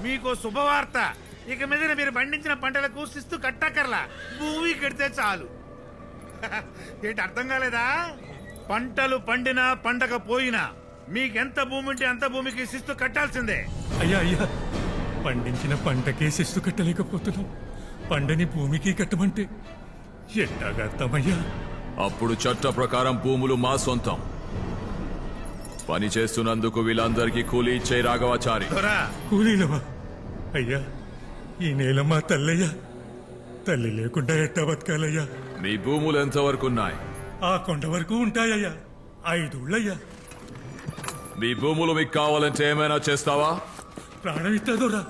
మీకు శుభవార్త. ఇక మీద మీరు పండించిన పంటలకు శిస్తు కట్టకర్లా, భూమి కడితే చాలు. ఏంటి అర్థం కాలేదా? పంటలు పండినా పండగ పోయినా మీకెంత భూమి ఉంటే అంత భూమికి శిస్తు కట్టాల్సిందే. అయ్యా అయ్యా, పండించిన పంటకే శిస్తు కట్టలేకపోతున్నాం, పండని భూమికి కట్టమంటే ఎట్టాగా అర్థమయ్యా? అప్పుడు చట్ట ప్రకారం భూములు మా సొంతం. పని చేస్తున్నందుకు వీళ్ళందరికీ కూలీ ఇచ్చే రాఘవాచారి. దొరా, కూలీలవా? అయ్యా, ఈ నేల మా తల్లయ్యా, తల్లి లేకుండా ఎట్టా బతకాలయ్యా? మీ భూములు ఎంతవరకు ఉన్నాయి? ఆ కొండ వరకు ఉంటాయ్యా, 5 ఊళ్ళయ్యా. మీ భూములు మీకు కావాలంటే ఏమైనా చేస్తావా? ప్రాణం ఇస్తాదోరా.